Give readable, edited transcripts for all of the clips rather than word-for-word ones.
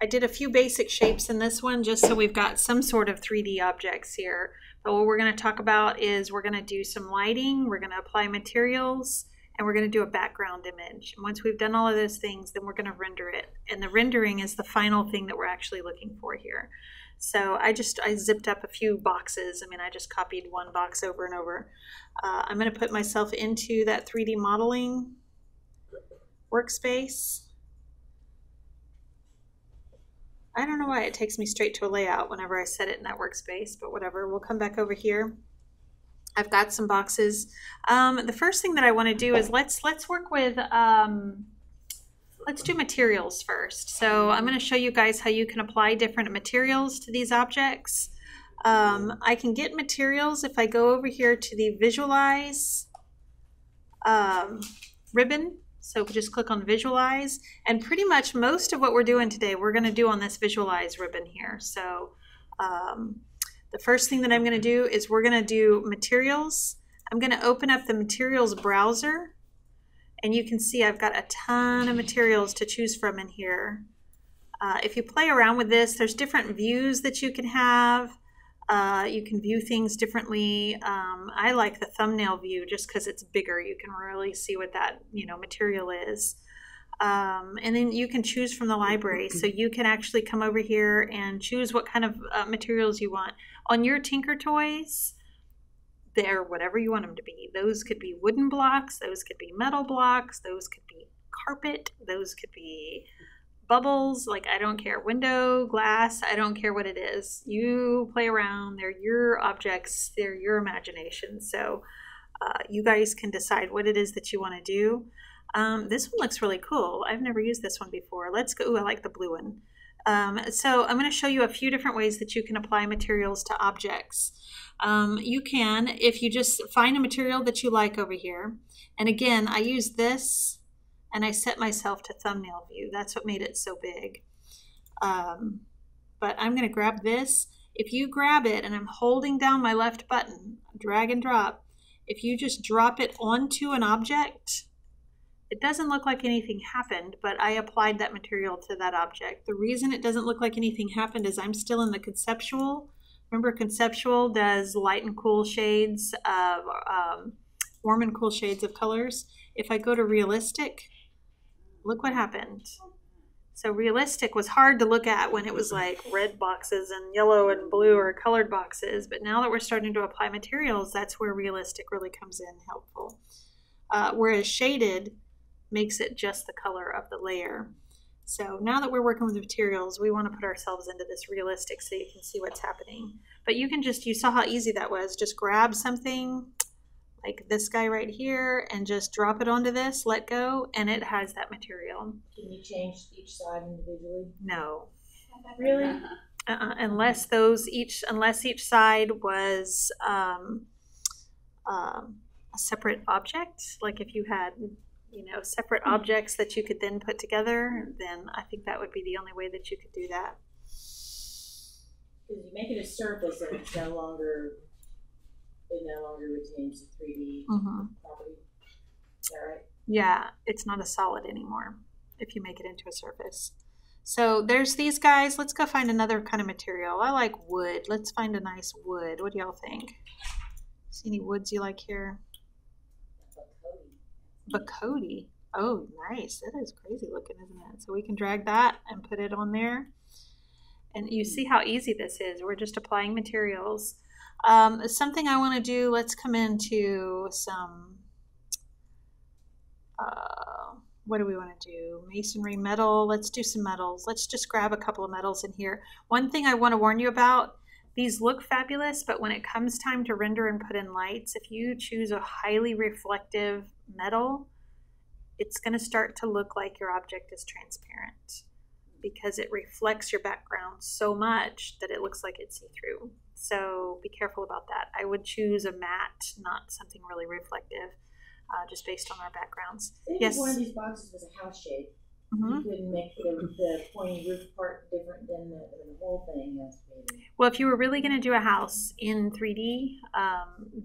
I did a few basic shapes in this one just so we've got some sort of 3D objects here. But what we're going to talk about is we're going to do some lighting, we're going to apply materials, and we're going to do a background image. And once we've done all of those things, then we're going to render it. And the rendering is the final thing that we're actually looking for here. So I zipped up a few boxes. I mean, I just copied one box over and over. I'm going to put myself into that 3D modeling workspace. I don't know why it takes me straight to a layout whenever I set it in that workspace, but whatever. We'll come back over here. I've got some boxes. The first thing that I want to do is let's work with, let's do materials first. So I'm going to show you guys how you can apply different materials to these objects. I can get materials if I go over here to the visualize ribbon. So just click on visualize, and pretty much most of what we're doing today, we're going to do on this visualize ribbon here. So the first thing that I'm going to do is we're going to do materials. I'm going to open up the materials browser, and you can see I've got a ton of materials to choose from in here. If you play around with this, there's different views that you can have. You can view things differently. I like the thumbnail view just because it's bigger. You can really see what that material is. And then you can choose from the library. So you can actually come over here and choose what kind of materials you want. On your Tinker Toys, they're whatever you want them to be. Those could be wooden blocks. Those could be metal blocks. Those could be carpet. Those could be bubbles. Like, I don't care. Window, glass, I don't care what it is. You play around. They're your objects. They're your imagination. So you guys can decide what it is that you want to do. This one looks really cool. I've never used this one before. Let's go. Ooh, I like the blue one. So I'm going to show you a few different ways that you can apply materials to objects. You can, if you just find a material that you like over here. And again, I use this and I set myself to thumbnail view. That's what made it so big. But I'm going to grab this. If you grab it and I'm holding down my left button, drag and drop, if you just drop it onto an object, it doesn't look like anything happened, but I applied that material to that object. The reason it doesn't look like anything happened is I'm still in the conceptual. Remember, conceptual does light and cool shades of, warm and cool shades of colors. If I go to realistic, look what happened. So realistic was hard to look at when it was like red boxes and yellow and blue or colored boxes. But now that we're starting to apply materials, that's where realistic really comes in helpful. Whereas shaded makes it just the color of the layer. So now that we're working with materials, we want to put ourselves into this realistic so you can see what's happening. But you can just, you saw how easy that was. Just grab something like this guy right here and just drop it onto this, let go, and it has that material. Can you change each side individually? No. Really? Unless each side was a separate object, like if you had separate objects that you could then put together, then I think that would be the only way that you could do that. Because you make it a surface and it no longer retains the 3D property. Is that right? Yeah, it's not a solid anymore if you make it into a surface. So there's these guys. Let's go find another kind of material. I like wood. Let's find a nice wood. What do y'all think? See any woods you like here? Bakodi. Oh, nice. That is crazy looking, isn't it? So we can drag that and put it on there. And you see how easy this is. We're just applying materials. Something I want to do, let's come into some, what do we want to do? Masonry, metal. Let's do some metals. Let's just grab a couple of metals in here. One thing I want to warn you about, these look fabulous, but when it comes time to render and put in lights, if you choose a highly reflective metal, it's going to start to look like your object is transparent because it reflects your background so much that it looks like it's see-through. So be careful about that. I would choose a matte, not something really reflective, just based on our backgrounds. If one of these boxes was a house shape, you could make the pointy roof part different than the whole thing has to be. Well, if you were really going to do a house in 3D,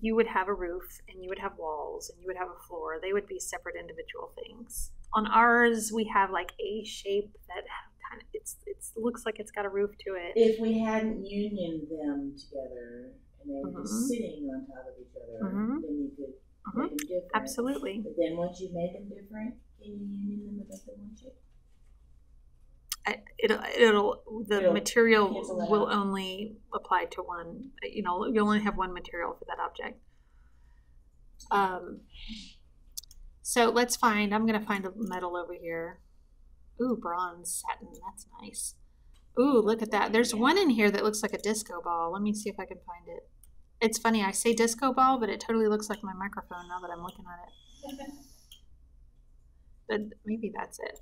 you would have a roof and you would have walls and you would have a floor. They would be separate individual things. On ours, we have like a shape that kind of, it's a looks like it's got a roof to it. If we hadn't unioned them together and they were just sitting on top of each other, then you could make them different. Absolutely. But then once you make them different, can you union them to make them one shape? The material will only apply to one. You know, you only have one material for that object. So let's find. I'm gonna find a metal over here. Ooh, bronze satin. That's nice. Ooh, look at that. There's one in here that looks like a disco ball. Let me see if I can find it. It's funny. I say disco ball, but it totally looks like my microphone now that I'm looking at it. But maybe that's it.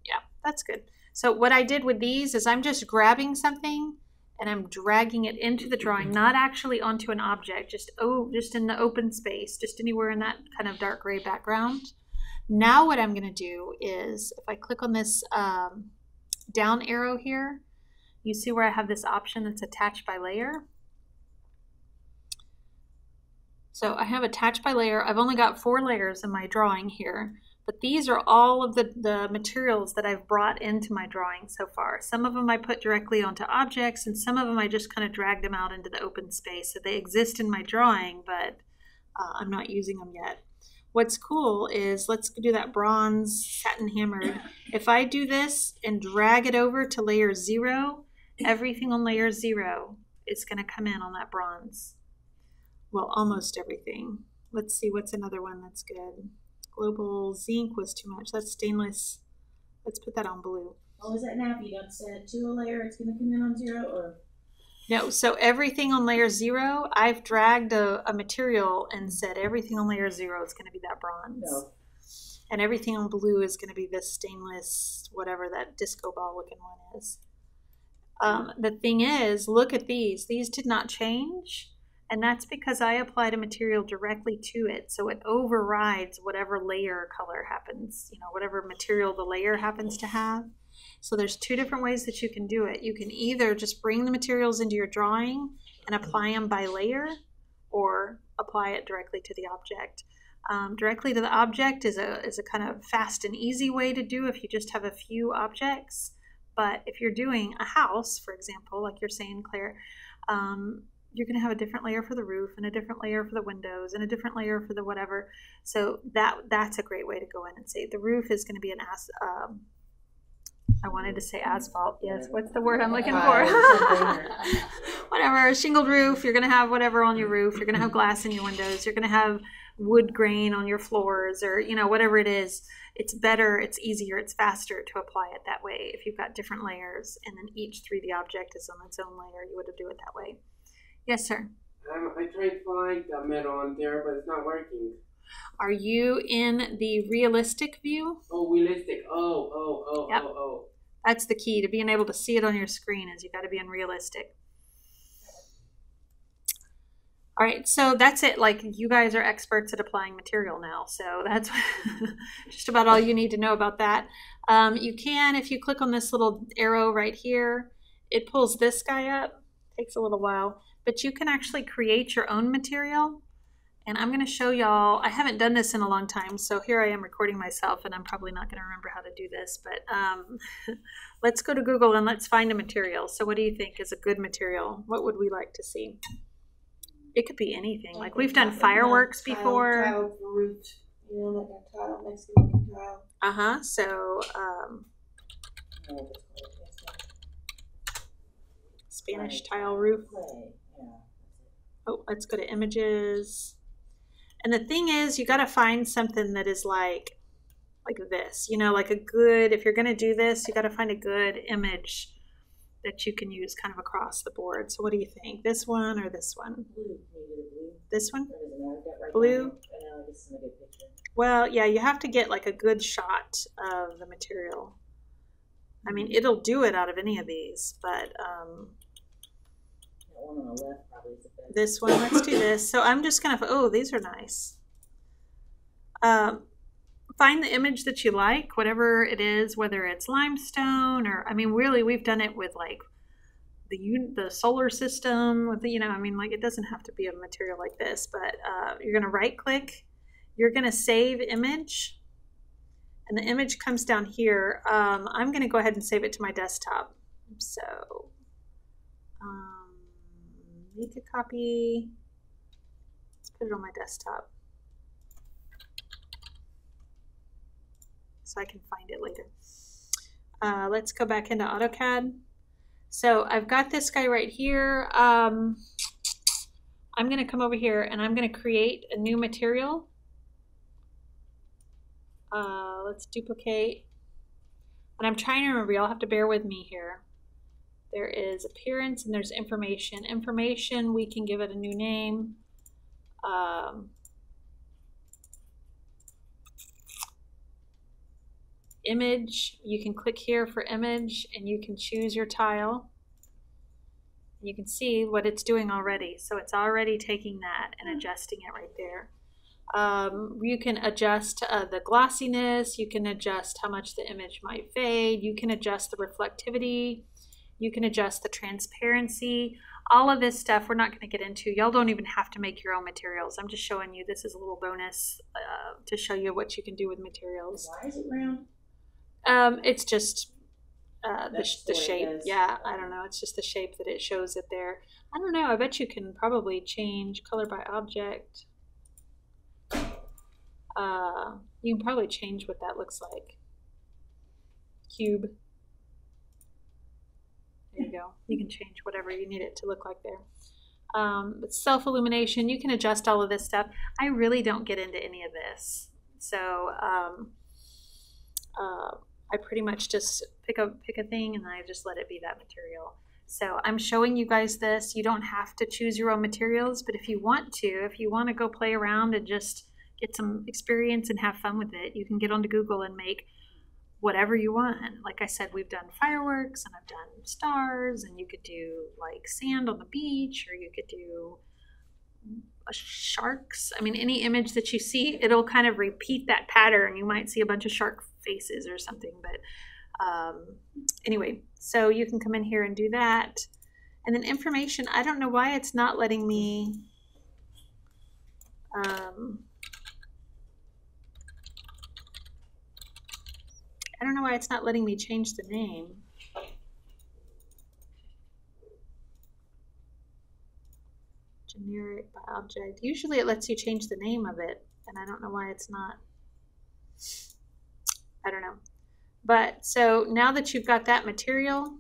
Yeah, that's good. So what I did with these is I'm just grabbing something and I'm dragging it into the drawing, not actually onto an object, just in the open space, just anywhere in that kind of dark gray background. Now what I'm going to do is, if I click on this down arrow here, you see where I have this option that's attached by layer. So I have attached by layer. I've only got 4 layers in my drawing here, but these are all of the materials that I've brought into my drawing so far. Some of them I put directly onto objects, and some of them I just kind of dragged them out into the open space. So they exist in my drawing, but I'm not using them yet. What's cool is, let's do that bronze satin hammered. If I do this and drag it over to layer 0, everything on layer 0 is going to come in on that bronze. Well, almost everything. Let's see, what's another one that's good? Global zinc was too much. That's stainless. Let's put that on blue. Oh, is that now? If you don't set it to a layer, it's going to come in on 0, or? No, so everything on layer 0, I've dragged a material and said everything on layer 0 is going to be that bronze. No. And everything on blue is going to be this stainless, whatever that disco ball looking one is. The thing is, look at these. These did not change. And that's because I applied a material directly to it. So it overrides whatever layer color happens, you know, whatever material the layer happens to have. So there's 2 different ways that you can do it. You can either just bring the materials into your drawing and apply them by layer, or apply it directly to the object. Directly to the object is a kind of fast and easy way to do if you just have a few objects. But if you're doing a house, for example, like you're saying, Claire, you're going to have a different layer for the roof and a different layer for the windows and a different layer for the whatever. So that's a great way to go in and say the roof is going to be an I wanted to say asphalt. Yes, what's the word I'm looking for? Whatever, shingled roof. You're going to have whatever on your roof. You're going to have glass in your windows. You're going to have wood grain on your floors, or, you know, whatever it is. It's better, it's easier, it's faster to apply it that way. If you've got different layers and then each 3D object is on its own layer, you would do it that way. Yes, sir. I tried to find the metal on there, but it's not working. Are you in the realistic view? Oh, realistic. Yep. That's the key to being able to see it on your screen, is you got to be in realistic. All right, so that's it. Like, you guys are experts at applying material now, so that's just about all you need to know about that. You can, if you click on this little arrow right here, it pulls this guy up. Takes a little while, but you can actually create your own material. And I'm going to show y'all, I haven't done this in a long time, so here I am recording myself, and I'm probably not going to remember how to do this, but let's go to Google and let's find a material. So what do you think is a good material? What would we like to see? It could be anything. Like, we've done fireworks before. Tile roof, you know, like a tile, Mexican tile. Uh-huh, so Spanish tile roof. Oh, let's go to images. And the thing is, you got to find something that is like this, you know, like a good, if you're going to do this, you got to find a good image that you can use kind of across the board. So what do you think? This one or this one? Blue. This one? Blue? Well, yeah, you have to get like a good shot of the material. I mean, it'll do it out of any of these, but one on the left probably is the best. This one, let's do this. So I'm just gonna, oh, these are nice. Find the image that you like, whatever it is, whether it's limestone or, I mean, really, we've done it with like the solar system, with the, you know, I mean, like, it doesn't have to be a material like this, but you're gonna right click, you're gonna save image, and the image comes down here. I'm going to go ahead and save it to my desktop. So make a copy. Let's put it on my desktop so I can find it later. Let's go back into AutoCAD. So I've got this guy right here. I'm going to come over here and I'm going to create a new material. Let's duplicate. And I'm trying to remember, y'all have to bear with me here. There is appearance and there's information. Information, we can give it a new name. Image, you can click here for image and you can choose your tile. You can see what it's doing already. So it's already taking that and adjusting it right there. You can adjust the glossiness, you can adjust how much the image might fade, you can adjust the reflectivity, you can adjust the transparency. All of this stuff we're not going to get into. Y'all don't even have to make your own materials. I'm just showing you, this is a little bonus to show you what you can do with materials. Why is it round? It's just the shape. Yeah, I don't know. It's just the shape that it shows it there. I don't know. I bet you can probably change color by object. You can probably change what that looks like. Cube. There you go. You can change whatever you need it to look like there. But self-illumination, you can adjust all of this stuff. I really don't get into any of this. So I pretty much just pick a thing and I just let it be that material. So I'm showing you guys this. You don't have to choose your own materials, but if you want to go play around and just get some experience and have fun with it, you can get onto Google and make whatever you want. Like I said, we've done fireworks and I've done stars, and you could do like sand on the beach, or you could do sharks. I mean, any image that you see, it'll kind of repeat that pattern. You might see a bunch of shark faces or something, but anyway, so you can come in here and do that. And then information, I don't know why it's not letting me I don't know why it's not letting me change the name. Generic by object. Usually it lets you change the name of it, and I don't know why it's not. I don't know. But so now that you've got that material,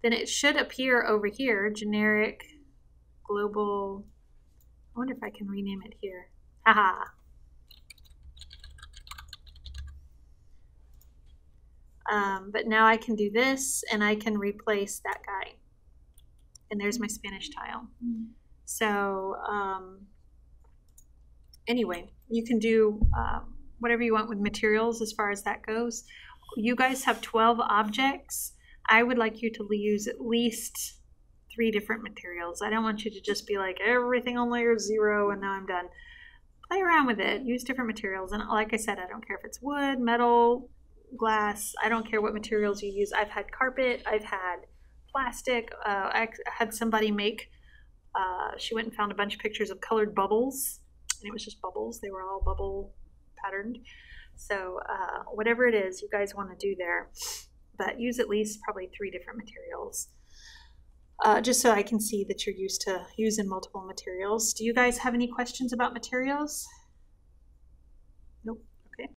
then it should appear over here, generic, global. I wonder if I can rename it here. Haha. But now I can do this and I can replace that guy. And there's my Spanish tile. So anyway, you can do whatever you want with materials as far as that goes. You guys have 12 objects. I would like you to use at least 3 different materials. I don't want you to just be like everything on layer 0 and now I'm done. Play around with it. Use different materials. And like I said, I don't care if it's wood, metal, glass. I don't care what materials you use. I've had carpet. I've had plastic. I had somebody make, she went and found a bunch of pictures of colored bubbles. And it was just bubbles. They were all bubble patterned. So whatever it is you guys want to do there, but use at least probably 3 different materials. Just so I can see that you're used to using multiple materials. Do you guys have any questions about materials?